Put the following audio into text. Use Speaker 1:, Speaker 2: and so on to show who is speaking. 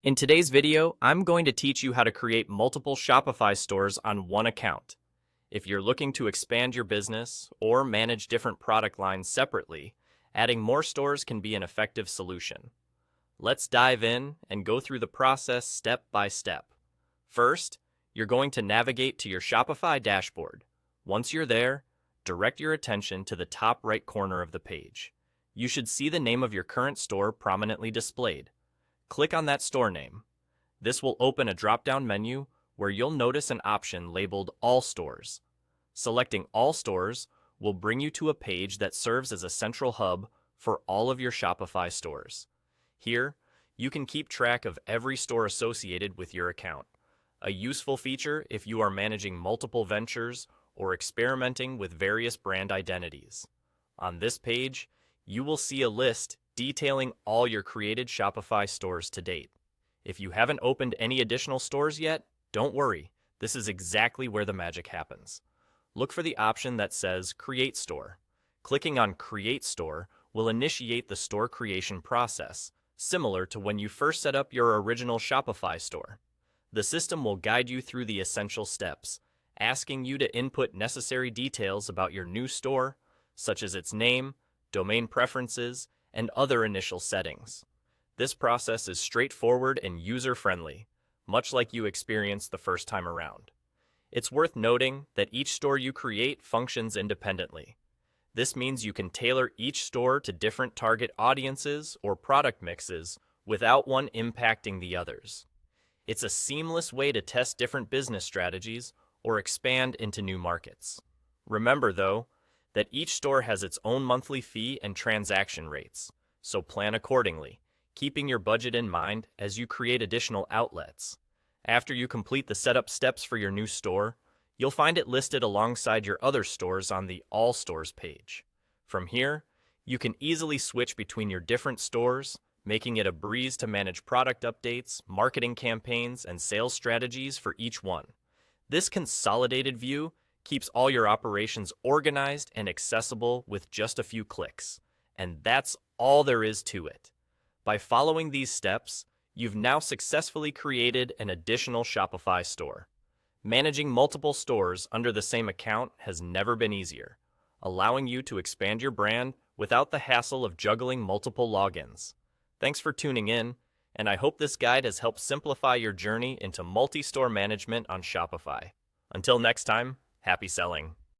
Speaker 1: In today's video, I'm going to teach you how to create multiple Shopify stores on one account. If you're looking to expand your business or manage different product lines separately, adding more stores can be an effective solution. Let's dive in and go through the process step by step. First, you're going to navigate to your Shopify dashboard. Once you're there, direct your attention to the top right corner of the page. You should see the name of your current store prominently displayed. Click on that store name. This will open a drop-down menu where you'll notice an option labeled All Stores. Selecting All Stores will bring you to a page that serves as a central hub for all of your Shopify stores. Here, you can keep track of every store associated with your account, a useful feature if you are managing multiple ventures or experimenting with various brand identities. On this page, you will see a list detailing all your created Shopify stores to date. If you haven't opened any additional stores yet, don't worry, this is exactly where the magic happens. Look for the option that says Create Store. Clicking on Create Store will initiate the store creation process, similar to when you first set up your original Shopify store. The system will guide you through the essential steps, asking you to input necessary details about your new store, such as its name, domain preferences, and other initial settings. This process is straightforward and user-friendly, much like you experienced the first time around. It's worth noting that each store you create functions independently. This means you can tailor each store to different target audiences or product mixes without one impacting the others. It's a seamless way to test different business strategies or expand into new markets. Remember, though, that each store has its own monthly fee and transaction rates, so plan accordingly, keeping your budget in mind as you create additional outlets. After you complete the setup steps for your new store, you'll find it listed alongside your other stores on the All Stores page. From here, you can easily switch between your different stores, making it a breeze to manage product updates, marketing campaigns, and sales strategies for each one. This consolidated view keeps all your operations organized and accessible with just a few clicks. And that's all there is to it. By following these steps, you've now successfully created an additional Shopify store. Managing multiple stores under the same account has never been easier, allowing you to expand your brand without the hassle of juggling multiple logins. Thanks for tuning in, and I hope this guide has helped simplify your journey into multi-store management on Shopify. Until next time, happy selling.